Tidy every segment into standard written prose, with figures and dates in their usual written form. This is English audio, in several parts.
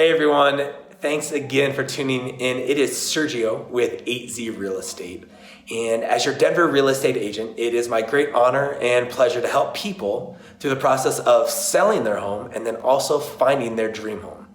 Hey everyone, thanks again for tuning in. It is Sergio with 8Z Real Estate. And as your Denver real estate agent, it is my great honor and pleasure to help people through the process of selling their home and then also finding their dream home.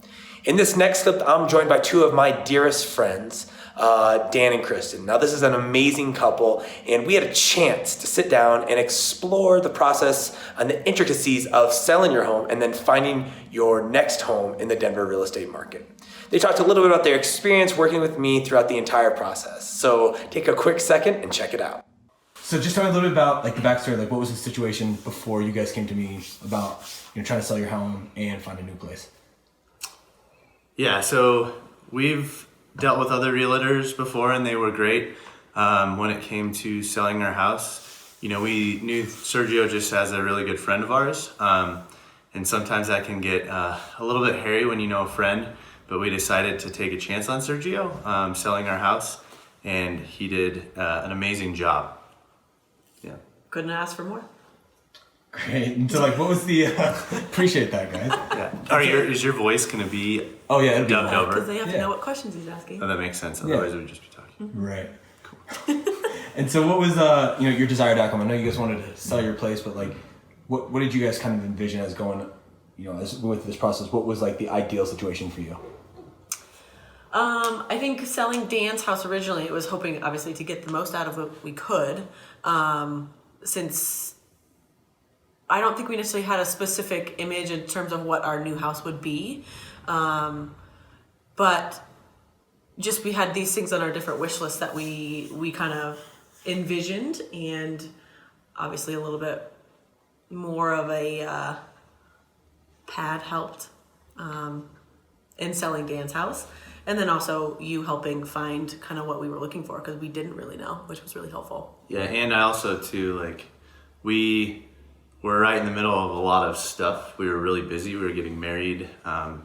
In this next clip, I'm joined by two of my dearest friends, Dan and Kristen. Now, this is an amazing couple, and we had a chance to sit down and explore the process and the intricacies of selling your home and then finding your next home in the Denver real estate market. They talked a little bit about their experience working with me throughout the entire process. So take a quick second and check it out. So just tell me a little bit about like the backstory, like what was the situation before you guys came to me about trying to sell your home and find a new place? Yeah, so we've dealt with other realtors before and they were great. When it came to selling our house, we knew Sergio just as a really good friend of ours. And sometimes that can get a little bit hairy when you know a friend, but we decided to take a chance on Sergio selling our house, and he did an amazing job. Yeah. Couldn't ask for more. Great. And so what was the, appreciate that, guys. Yeah. Is your voice going to be dubbed over? Because they have to know what questions he's asking. Oh, that makes sense. Otherwise, we'd just be talking. Right. Cool. And so what was, your desired outcome? I know you guys wanted to sell your place, but what did you guys kind of envision as going, with this process? What was the ideal situation for you? I think selling Dan's house originally, it was hoping obviously to get the most out of what we could, since I don't think we necessarily had a specific image in terms of what our new house would be. But just we had these things on our different wish lists that we kind of envisioned, and obviously a little bit more of a pad helped in selling Dan's house. And then also you helping find kind of what we were looking for, because we didn't really know, which was really helpful. Yeah, and I also too, we were right in the middle of a lot of stuff. We were really busy. We were getting married, and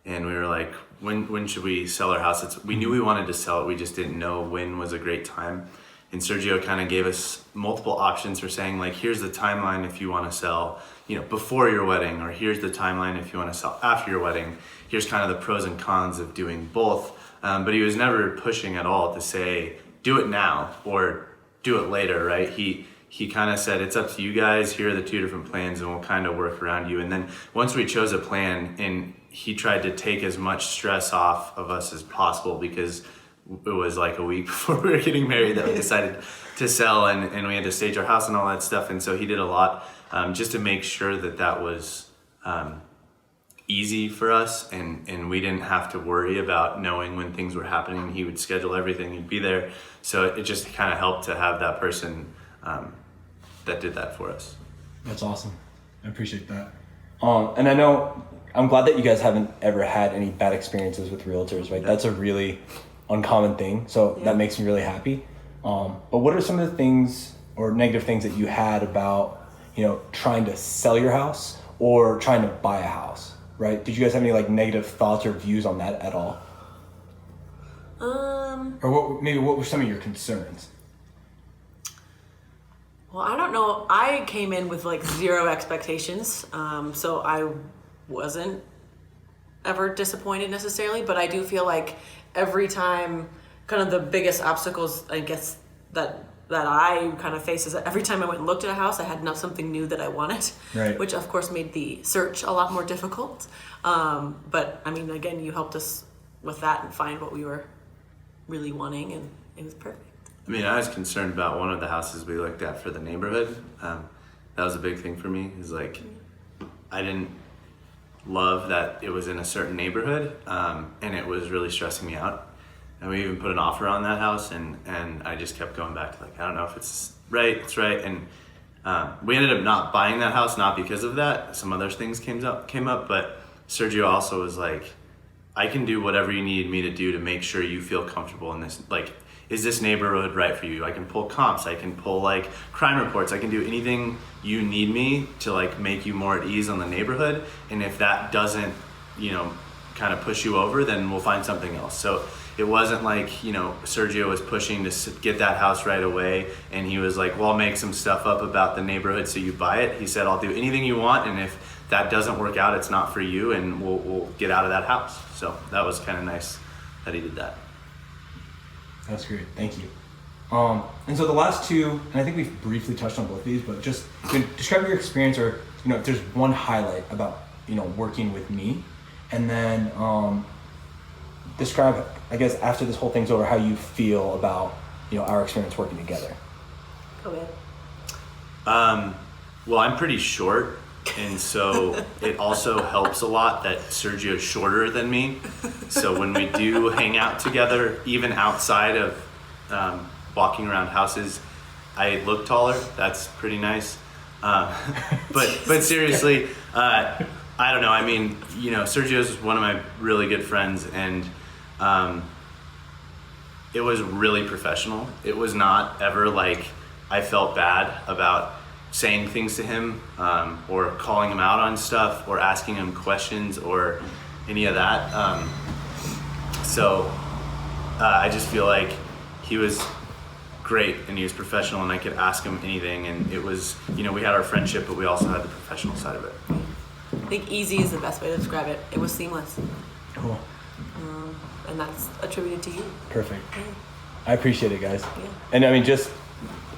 we were like, when should we sell our house? We knew we wanted to sell it. We just didn't know when was a great time. And Sergio kind of gave us multiple options for saying, here's the timeline if you want to sell, before your wedding, or here's the timeline if you want to sell after your wedding. Here's kind of the pros and cons of doing both. But he was never pushing at all to say, do it now or do it later, right? He kind of said, it's up to you guys. Here are the two different plans and we'll kind of work around you. And then once we chose a plan, and he tried to take as much stress off of us as possible, because it was a week before we were getting married that we decided to sell, and we had to stage our house and all that stuff. And so he did a lot just to make sure that was easy for us, and we didn't have to worry about knowing when things were happening. He would schedule everything, he'd be there. So it just kind of helped to have that person that did that for us. That's awesome. I appreciate that. And I know, I'm glad that you guys haven't ever had any bad experiences with realtors, right? Yeah. That's a really uncommon thing. So that makes me really happy. But what are some of the things or negative things that you had about, trying to sell your house or trying to buy a house, right? Did you guys have any negative thoughts or views on that at all? Or what were some of your concerns? Well, I don't know. I came in with zero expectations. So I wasn't ever disappointed necessarily, but I do feel like every time, kind of the biggest obstacles, I guess, that I kind of face is that every time I went and looked at a house, I had something new that I wanted, right, which of course made the search a lot more difficult. But I mean, again, you helped us with that and find what we were really wanting, and it was perfect. I mean, I was concerned about one of the houses we looked at for the neighborhood. That was a big thing for me, is I didn't love that it was in a certain neighborhood, and it was really stressing me out. And we even put an offer on that house, and I just kept going back to I don't know if it's right. And we ended up not buying that house, not because of that. Some other things came up, but Sergio also was I can do whatever you need me to do to make sure you feel comfortable in this. Is this neighborhood right for you? I can pull comps, I can pull crime reports, I can do anything you need me to make you more at ease on the neighborhood. And if that doesn't, kind of push you over, then we'll find something else. So it wasn't like, you know, Sergio was pushing to get that house right away, and he was like, well, I'll make some stuff up about the neighborhood so you buy it. He said, I'll do anything you want, and if that doesn't work out, it's not for you, and we'll get out of that house. So that was kind of nice that he did that. That's great. Thank you. And so the last two, and I think we've briefly touched on both of these, but just describe your experience, or, you know, if there's one highlight about, you know, working with me, and then describe, I guess, after this whole thing's over, how you feel about, you know, our experience working together. Go ahead. Well, I'm pretty short, and so it also helps a lot that Sergio's shorter than me. So when we do hang out together, even outside of walking around houses, I look taller. That's pretty nice. But seriously, I don't know. I mean, you know, Sergio's one of my really good friends, and it was really professional. It was not ever like I felt bad about saying things to him, or calling him out on stuff, or asking him questions, or any of that. So I just feel like he was great, and he was professional, and I could ask him anything, and it was, you know, we had our friendship, but we also had the professional side of it. I think easy is the best way to describe it. It was seamless. Cool. And that's attributed to you. Perfect. Yeah. I appreciate it, guys. Yeah. And I mean, just,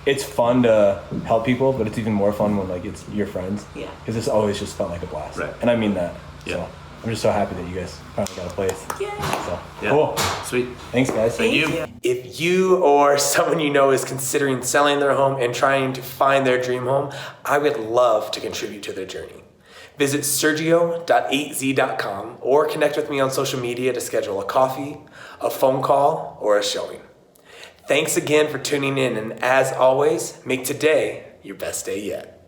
it's fun to help people, but it's even more fun when, like, it's your friends. Yeah. Because this always just felt like a blast. Right. And I mean that. Yeah. So I'm just so happy that you guys finally got a place. Yeah. So Yeah. cool. Sweet. Thanks, guys. Thank you. If you or someone you know is considering selling their home and trying to find their dream home, I would love to contribute to their journey. Visit sergio.8z.com or connect with me on social media to schedule a coffee, a phone call, or a showing. Thanks again for tuning in, and as always, make today your best day yet.